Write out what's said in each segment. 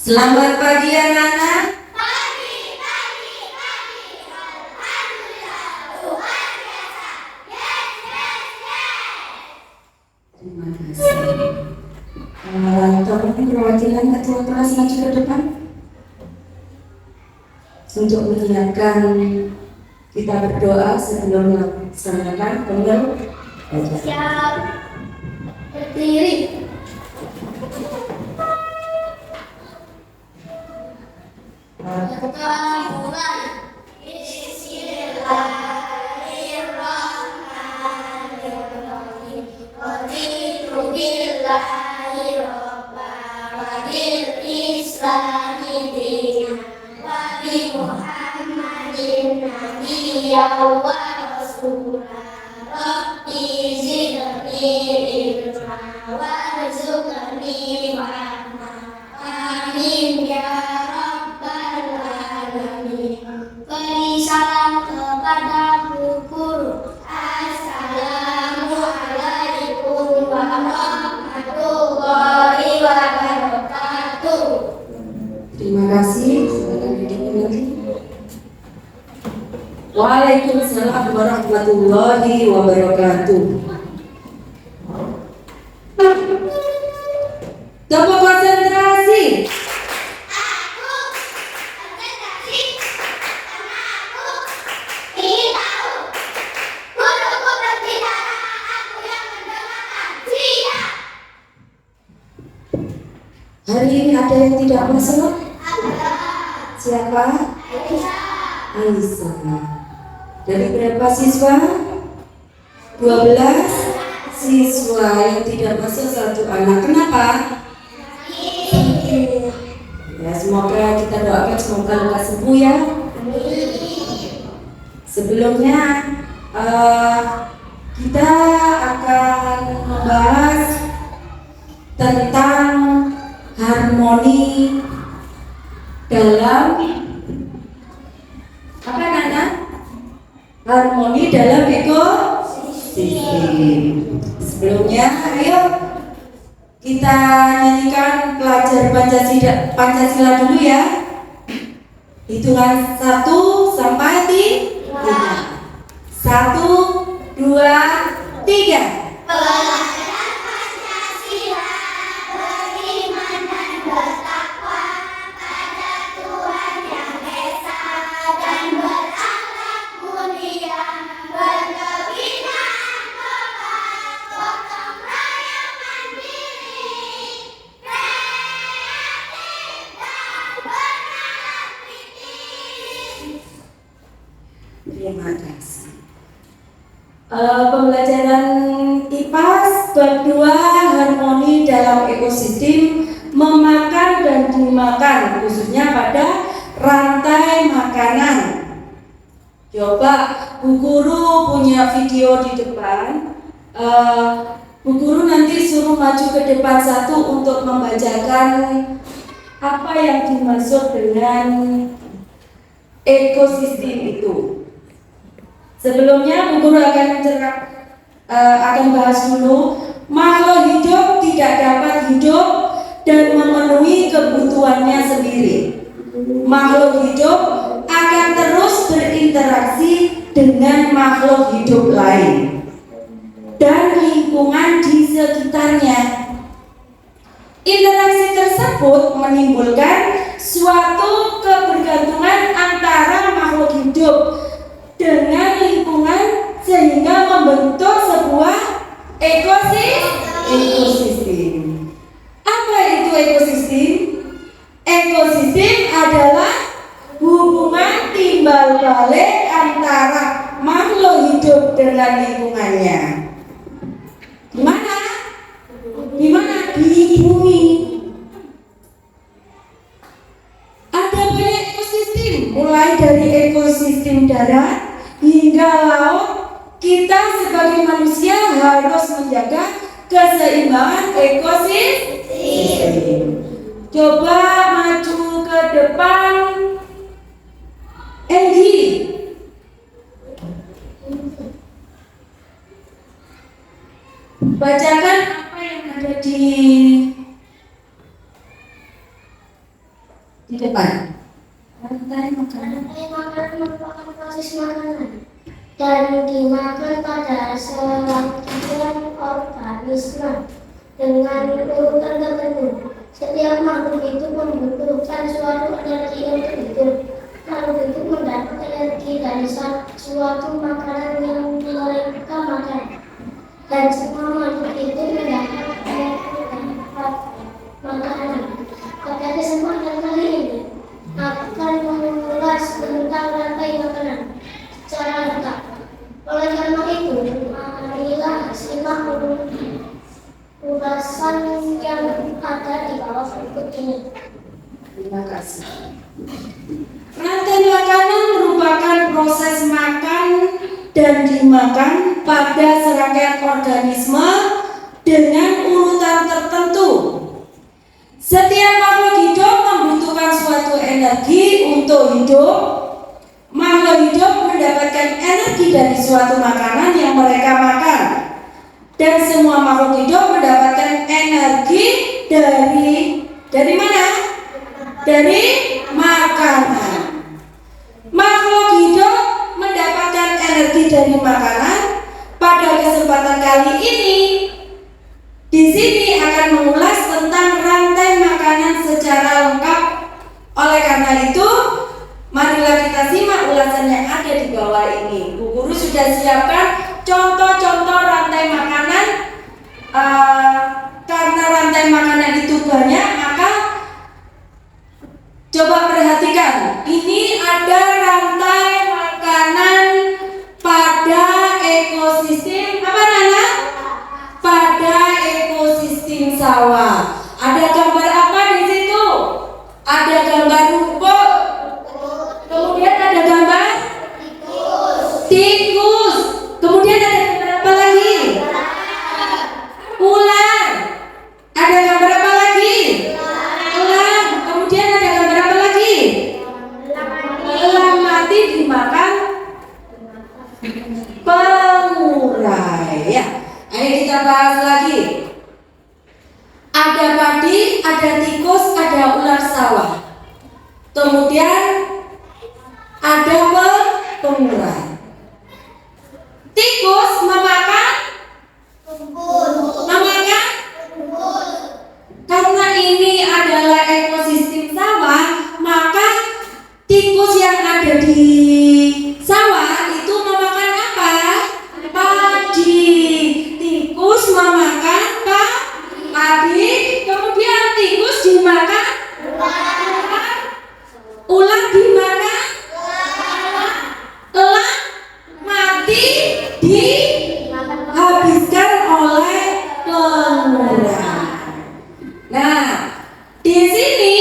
Selamat pagi anak-anak. Pagi. Alhamdulillah, luar biasa. Yes. Terima kasih. Tolong perwakilan ketua kelas maju ke depan untuk mengingatkan kita berdoa sebelum melaksanakan pembelajaran. Siap. Berdiri. Kita mulai. Bismillahirrahmanirrahim. Raditu billahi rabban wa bil islami dinan wa bi Muhammadin nabiyyan wa rasulah. Rabbi zidni ilma warzuqni fahma. Amin ya rabbal alamin. Beri salam kepada guru. Assalamualaikum warahmatullahi wabarakatuh. Terima kasih. Silakan duduk kembali. Waalaikumsalam warahmatullahi wabarakatuh. Coba konsentrasi. Aku konsentrasi karena aku ingin tahu. Guruku berbicara, aku yang mendengarkan. Siap. Hari ini ada yang tidak masuk? Siapa? Aisyah. Dari berapa siswa? 12 siswa yang tidak masuk satu anak. Kenapa? Ya, semoga kita doakan semoga lekas sembuh ya. Sebelumnya kita akan membahas tentang harmoni dalam apa Nana? Harmoni dalam ekosistem. Sebelumnya, ayo kita nyanyikan pelajar Pancasila dulu ya. Hitungan 1 sampai 5. 1, 2, 3. Pelajaran Pancasila beriman dan bertakwa pada Tuhan Yang Esa dan berakhlak mulia, berkebinaan kepada gotong royong mandiri, kreatif dan bernalar kritis. Terima kasih. Pembelajaran IPAS bab 2 harmoni dalam ekosistem memakan dan dimakan khususnya pada rantai makanan. Coba Bu Guru punya video di depan. Bu Guru nanti suruh maju ke depan satu untuk membacakan apa yang dimaksud dengan ekosistem itu. Sebelumnya Bu Guru akan bahas dulu makhluk hidup tidak dapat hidup dan memenuhi kebutuhannya sendiri. Makhluk hidup akan terus berinteraksi dengan makhluk hidup lain dan lingkungan di sekitarnya. Interaksi tersebut menimbulkan suatu kebergantungan antara makhluk hidup dengan lingkungan sehingga membentuk sebuah ekosistem. Apa itu ekosistem? Ekosistem adalah hubungan timbal balik antara makhluk hidup dengan lingkungannya. Di mana? Di bumi. Ada banyak ekosistem, mulai dari ekosistem darat hingga laut. Kita sebagai manusia harus menjaga keseimbangan ekosistem. Coba maju ke depan, Endi. Bacakan apa yang ada di di depan. Rantai makanan. Rantai makanan merupakan proses makanan dan dimakan pada serangkaian organisme dengan urutan tertentu. Setiap makhluk hidup membutuhkan suatu energi untuk hidup. Makhluk hidup mendapat energi dari suatu makanan yang mereka makan. Dan semua makhluk hidup mendapat energi dari makanan. Pada kesempatan kali ini akan mengulas tentang rantai makanan secara lengkap. Oleh karena itu, marilah simak ulasan yang ada di bawah berikut ini. Terima kasih. Rantai makanan merupakan proses makan dan dimakan pada serangkaian organisme dengan urutan tertentu. Setiap makhluk hidup membutuhkan suatu energi untuk hidup. Makhluk hidup mendapatkan energi dari suatu makanan yang mereka makan. Dan semua makhluk hidup mendapatkan energi dari mana? Dari makanan. Makhluk hidup mendapatkan energi dari makanan. Pada kesempatan kali ini, di sini akan mengulas tentang rantai makanan secara lengkap. Oleh karena itu, marilah kita simak ulasan yang ada di bawah ini. Bu Guru sudah siapkan contoh-contoh rantai makanan. Karena rantai makanan itu banyak, maka coba perhatikan. Ini ada rantai makanan pada ekosistem apa Nana? Pada ekosistem sawah. Ada gambar apa di situ? Ada gambar rumput. Kemudian ada gambar tikus. Kemudian ada gambar apa lagi? Ular. Ada gambar apa lagi? Elang. Kemudian ada gambar apa lagi? Elang mati dimakan pengurai. Ya. Ayo kita bahas lagi. Ada padi, ada tikus, ada ular sawah. Kemudian ada pengurai. Tikus memakan karena ini adalah ekosistem sawah, maka tikus yang ada di sawah itu memakan apa? Padi. Tikus memakan padi, kemudian tikus dimakan ular dimakan elang mati dihabiskan oleh pengurai. Nah, di sini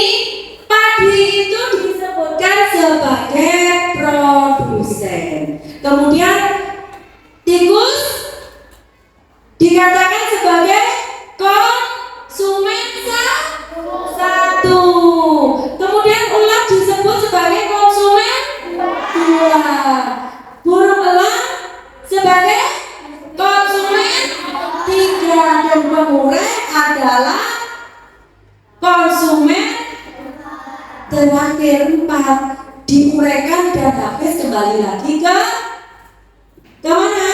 padi itu disebutkan sebagai produsen. Kemudian tikus dikatakan sebagai konsumen satu. Kemudian ular disebut sebagai konsumen dua. Burung elang sebagai konsumen tiga. Dan pengurai adalah konsumen terakhir 4. Diuraikan dan habis kembali lagi ke mana?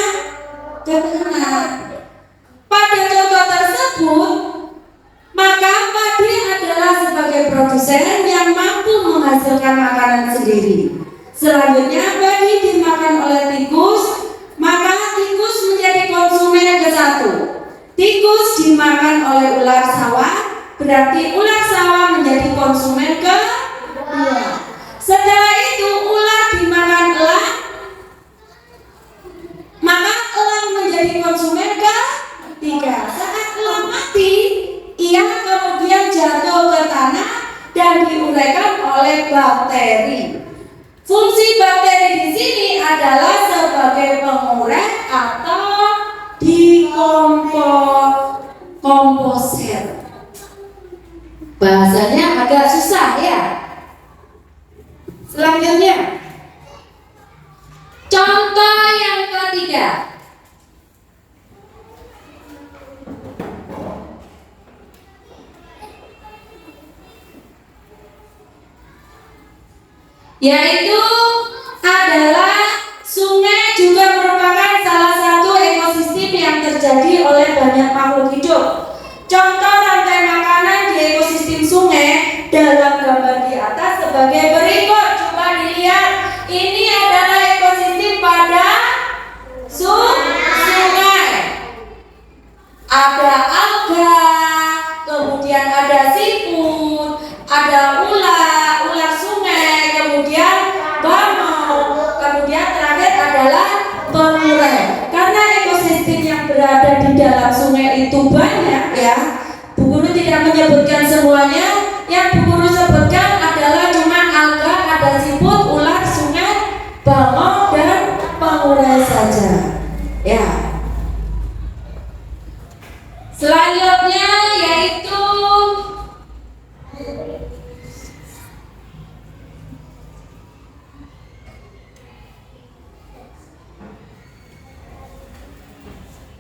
Ke ternak. Pada contoh tersebut, maka padi adalah sebagai produsen yang mampu menghasilkan makanan sendiri. Selanjutnya padi dimakan oleh tikus, maka tikus menjadi konsumen yang ke-1. Tikus dimakan oleh ular sawah, berarti ular sawah menjadi konsumen ke-2. Setelah itu ular dimakan elang, maka elang menjadi konsumen ke-3. Saat elang mati, ia kemudian jatuh ke tanah dan diuraikan oleh bakteri. Fungsi bakteri di sini adalah sebagai pengurai atau komposer. Bahasanya agak susah ya. Selanjutnya, contoh yang ketiga. yaitu adalah sungai juga merupakan salah satu ekosistem yang terjadi oleh banyak makhluk hidup. Contoh rantai makanan di ekosistem sungai dalam gambar di atas sebagai berikut. Coba dilihat, ini adalah ekosistem pada sungai. Ada alga, kemudian ada siput, ada ular sungai, kemudian bamau, kemudian terakhir adalah pengurai. Karena ekosistem yang berada di dalam sungai itu banyak ya, Bu Guru tidak menyebutkan semuanya. Yang Bu Guru sebutkan adalah cuma alga, ada siput, ular sungai, bamau, dan pengurai saja ya. Selanjutnya yaitu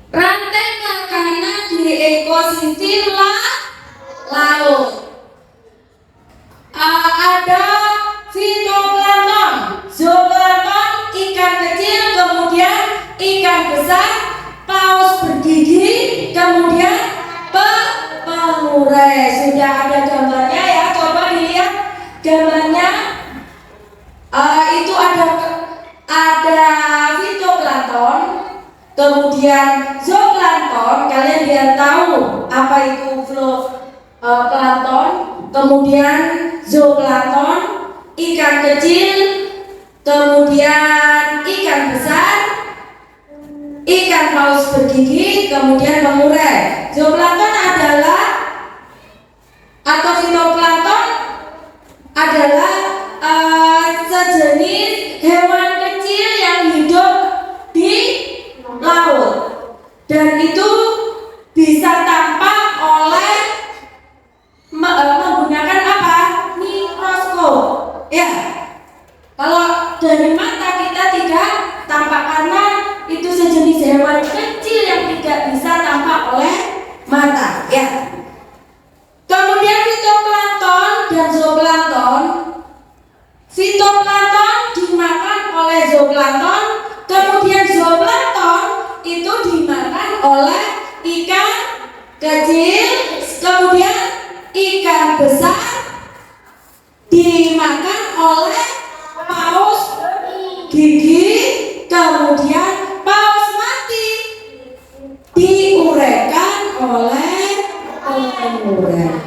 rantai makanan di ekosistem laut. Ada fitoplankton, zooplankton, ikan kecil, kemudian ikan besar, paus bergigi, kemudian pengurai. Sudah ada gambarnya ya, coba dilihat gambarnya. Itu ada fitoplankton, kemudian zooplankton. Kalian biar tahu apa itu plankton, kemudian zooplankton, ikan kecil, kemudian ikan besar, ikan paus bergigi, kemudian pengurai. Zooplankton adalah atau fitoplankton adalah sejenis hewan kecil yang hidup di laut, dan itu bisa tampak oleh menggunakan apa? Mikroskop ya. Kalau dari mata kita tidak tampak karena itu sejenis hewan kecil yang tidak bisa tampak oleh mata ya. Kemudian fitoplankton dan zooplankton. Fitoplankton dimakan oleh zooplankton, kemudian zooplankton itu dimakan oleh ikan kecil, kemudian ikan besar dimakan oleh paus gigi, kemudian paus mati diuraikan oleh pengurai.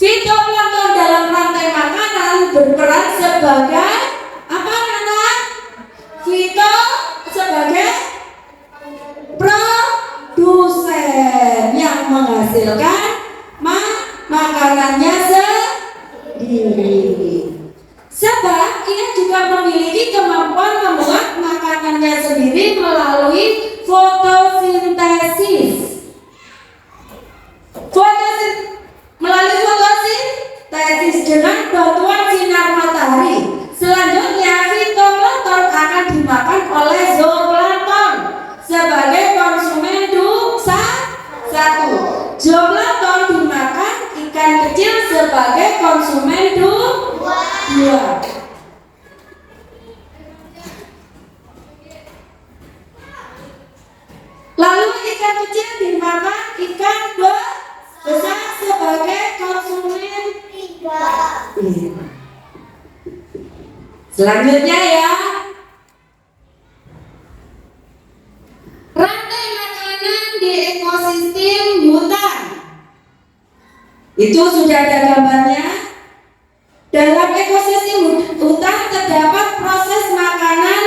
Fitoplankton dalam rantai makanan berperan sebagai apa anak? Fito sebagai produsen yang menghasilkan makanannya sendiri. Sebab ia juga memiliki kemampuan membuat makanannya sendiri melalui fotosintesis. Melalui fotosintesis dengan bantuan sinar matahari. Selanjutnya fitoplankton akan dimakan oleh zooplankton sebagai konsumen satu. Zooplankton dimakan ikan kecil sebagai konsumen dua. Lalu ikan kecil dimakan ikan besar sebagai konsumen 3. Selanjutnya ya, rantai makanan di ekosistem hutan. Itu sudah ada gambarnya. Dalam ekosistem hutan terdapat proses makanan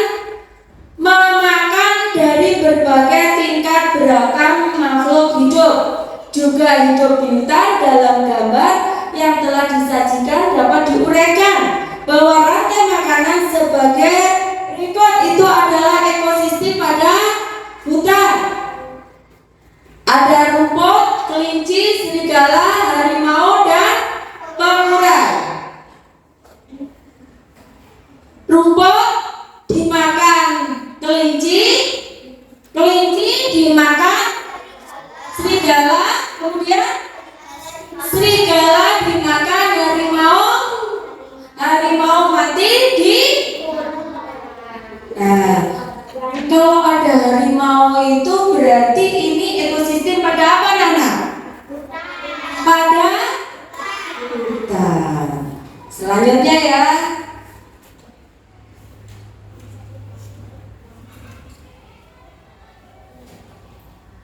memakan dari berbagai tingkat beragam makhluk hidup. Juga hidup di hutan. Dalam gambar yang telah disajikan dapat diuraikan bahwa rantai makanan sebagai berikut. Itu adalah ekosistem pada hutan. Ada rumput, kelinci, serigala, harimau, dan pengurai. Rumput dimakan kelinci, kelinci dimakan serigala, kemudian serigala dimakan harimau, harimau mati Kalau ada harimau itu berarti ini ekosistem pada apa, Nana? Pada hutan. Selanjutnya ya.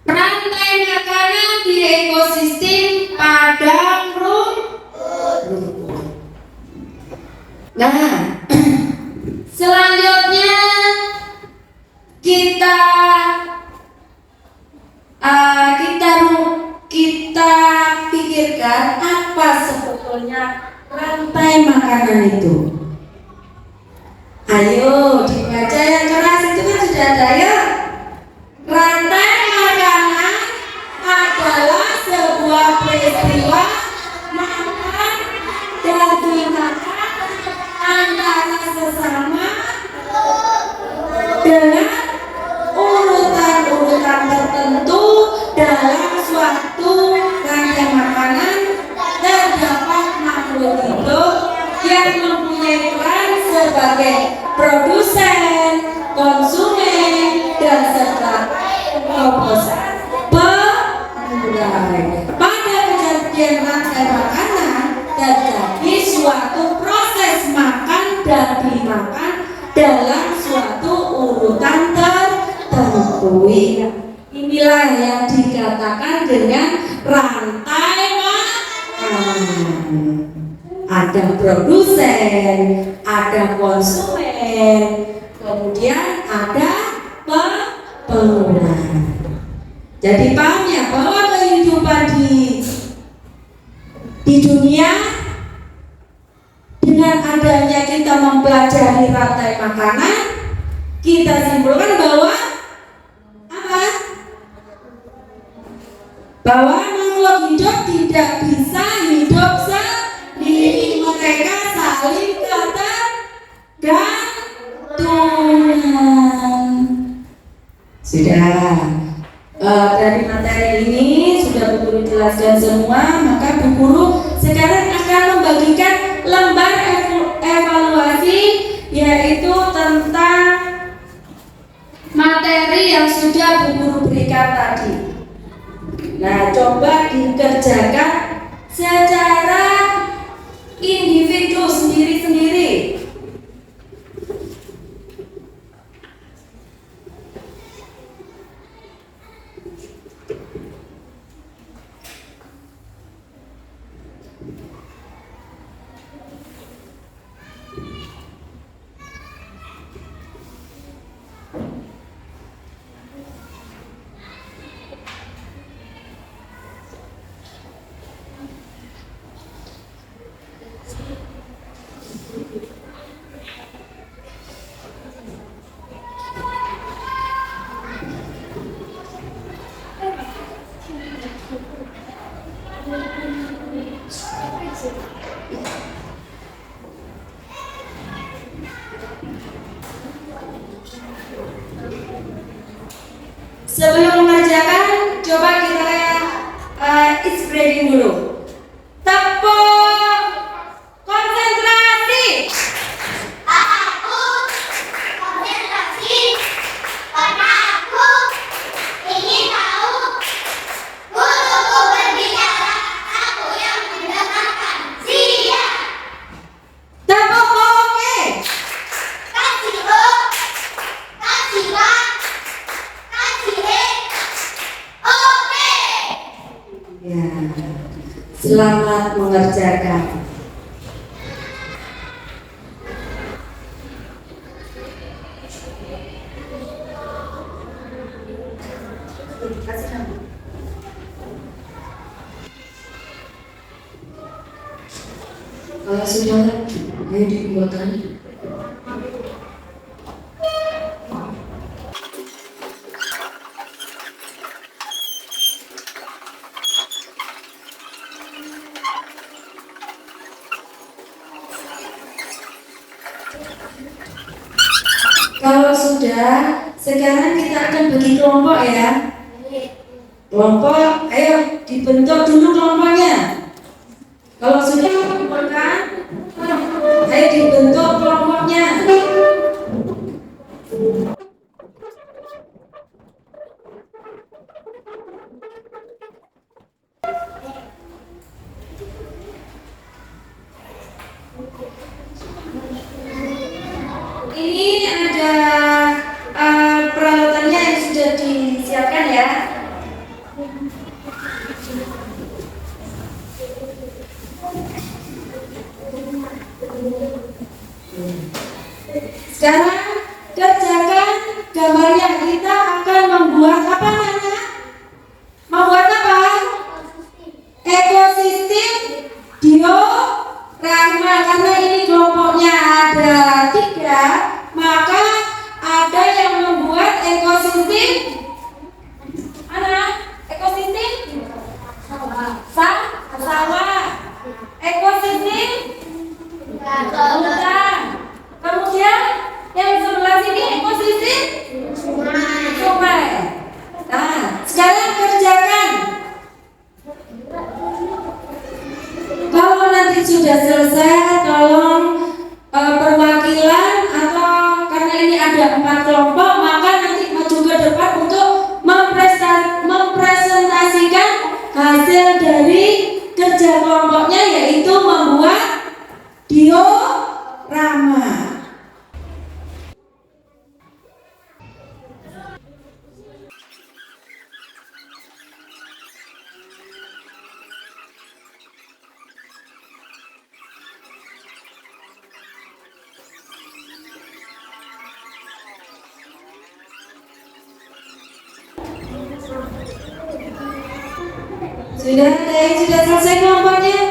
Rantai makanan di ekosistem padang rumput. Nah, selanjutnya kita pikirkan apa sebetulnya rantai makanan itu. Ayo dibaca yang keras itu kan sudah ada ya. Rantai makanan adalah sebuah peristiwa makan dan dimakan antara sesama dengan urutan-urutan tertentu dalam suatu rantai makanan. Terdapat makhluk hidup yang mempunyai peran sebagai produsen, konsumen, dan serta penggunaan. Pada kejadian rantai makanan terjadi suatu proses makan dan dimakan dalam suatu urutan tertentu. Inilah yang dikatakan dengan rantai makanan. Ada produsen, ada konsumen, kemudian ada pengguna. Jadi paham ya bahwa kehidupan di dunia dengan adanya kita mempelajari rantai makanan, kita simpulkan bahwa apa? Bahwa makhluk hidup tidak bisa hidup sendiri, mereka saling ketergantungan. Sudah. Dari materi ini sudah Bu Guru jelaskan semua, maka Bu Guru sekarang akan membagikan lembar evaluasi, yaitu tentang materi yang sudah Bu Guru berikan tadi. Nah, coba dikerjakan secara individu sendiri-sendiri. Sebelum mengerjakan, coba kita is breathing dulu. Tepuk konsentrasi. Aku konsentrasi karena aku ingin tahu. Guruku berbicara, aku yang mendengarkan. Siap. Tepuk oke. Kasih Bu, kasih Pak, kasih oke. Ya. Selamat mengerjakan. Kalau sudah, ayo dikumpulkan. Kalau sudah, sekarang kita akan bagi kelompok ya. Kelompok, ayo dibentuk dulu kelompoknya. Kalau sudah kumpulkan, ayo dibentuk kelompoknya. Sekarang kerjakan gambar yang kita akan membuat apa Nana? Membuat apa? Ekosistem diorama. Karena ini kelompoknya ada 3, maka ada yang membuat ekosistem mana? Ekosistem sawah, ekosistem hutan. Kemudian yang sebelah sini ekosistem sungai. Nah, sekarang kerjakan. Kalau nanti sudah selesai, tolong perwakilan atau karena ini ada 4 kelompok, maka nanti maju ke depan untuk mempresentasikan hasil dari kerja kelompoknya, yaitu membuat diorama. Sudah selesai kelompoknya?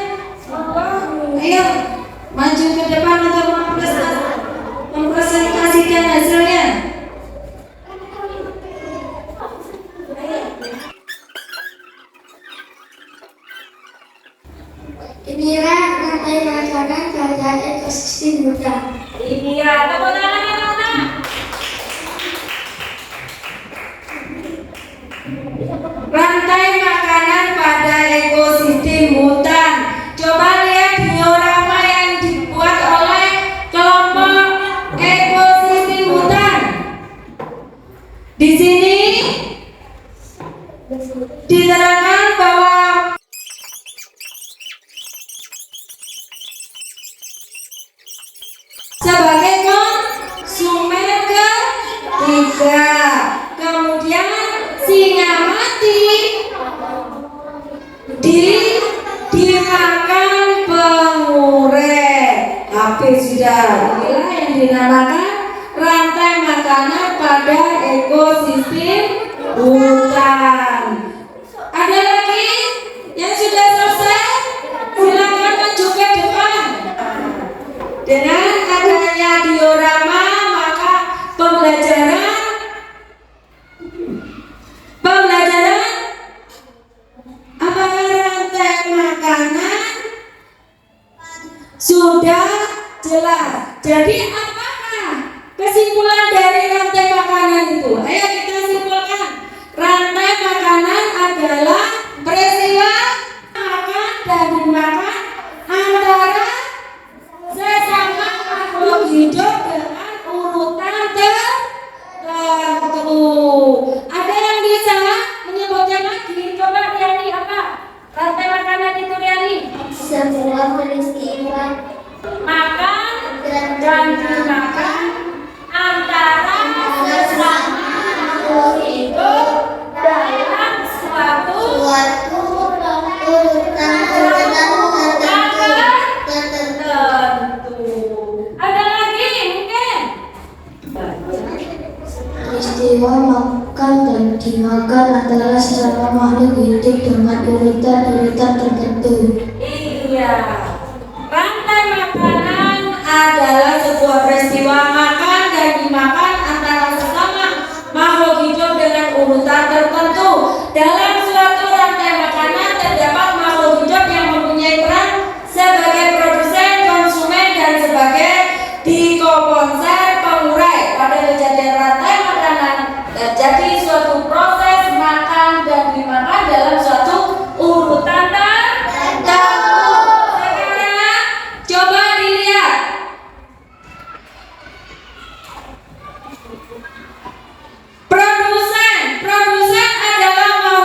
Ayo maju ke depan untuk mempresentasikan hasilnya. Inilah rantai makanan pada ekosistem hutan. Iya, tepuk tangan anak-anak. Rantai makanan pada ekosistem hutan. Coba lihat diorama yang dibuat oleh kelompok ekosistem hutan. Di sini diterangkan bahwa sebagai konsumen ketiga, kemudian singa mati dimakan pengurek. Habis sudah. Inilah yang dinamakan rantai makanan pada ekosistem hutan. Ada lagi yang sudah selesai? Silakan maju ke depan. Dengan adanya diorama, maka pembelajaran apa rantai makanan sudah jelas. Jadi apakah kesimpulan dari rantai makanan itu? Ayo kita simpulkan. Rantai makanan adalah peristiwa makan dan dimakan antara sesama makhluk hidup dengan urutan tertentu. Ada yang bisa menyebutkan lagi? Coba Riani, apa rantai makanan itu Riani? Sebuah peristiwa Makan dan dimakan antara sesama makhluk hidup dalam suatu urutan tertentu. Ada lagi mungkin? peristiwa makan dan dimakan adalah sesama makhluk hidup dengan urutan tertentu. Iya. Rantai makanan adalah sebuah peristiwa makan dan dimakan antara sesama makhluk hidup dengan urutan tertentu. Dalam suatu rantai makanan terdapat makhluk hidup yang mempunyai peran sebagai produsen, konsumen, dan sebagai dekomposer, pengurai. Pada kejadian rantai makanan terjadi suatu proses makan dan dimakan dalam suatu urutan tertentu. Sekarang coba dilihat. Produsen adalah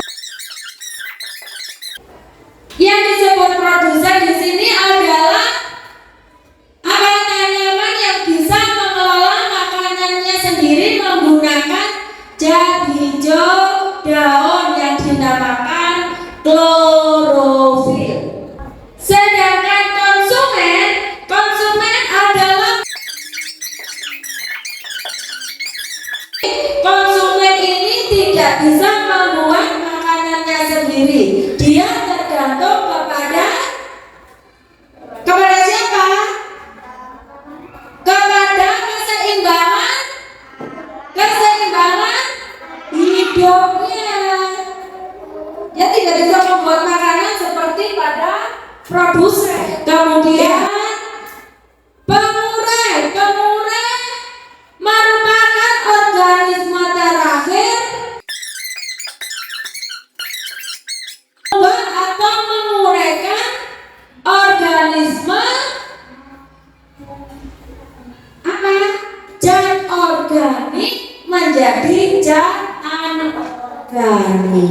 kami.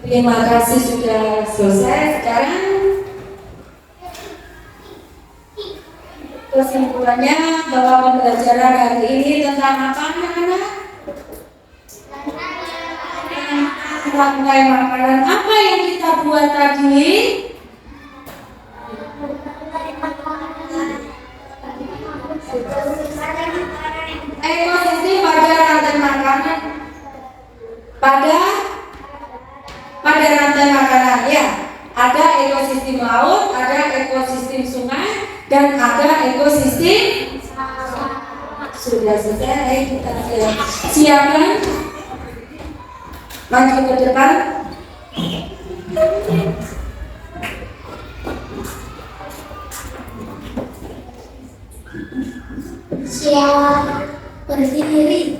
Terima kasih sudah selesai. Sekarang kesimpulannya bahwa pembelajaran hari ini tentang apa anak-anak? Rantai makanan apa yang kita buat tadi? Ekosistem pada rantai makanan pada rantai makanan ya. Ada ekosistem laut, ada ekosistem sungai, dan ada ekosistem. Sudah selesai, kita siapkan. Maju ke depan. Siap berdiri.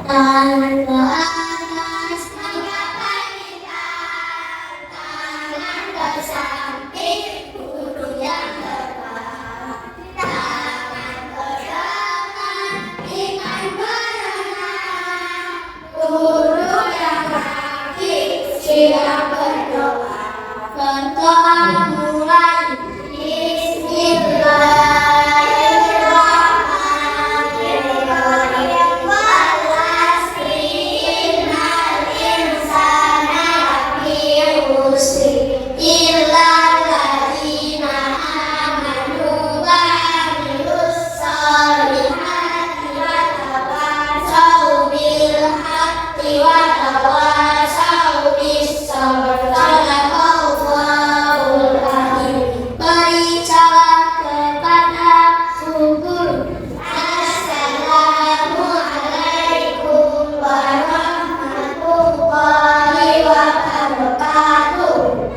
Tangan ke atas, menggapai kita. Tangan ke samping, duduk yang tepat. Tangan ke depan, iman berenang. Duduk yang kaki, siap berdoa. Berdoa mulai.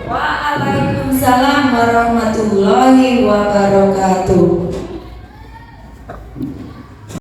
Waalaikumsalam warahmatullahi wabarakatuh.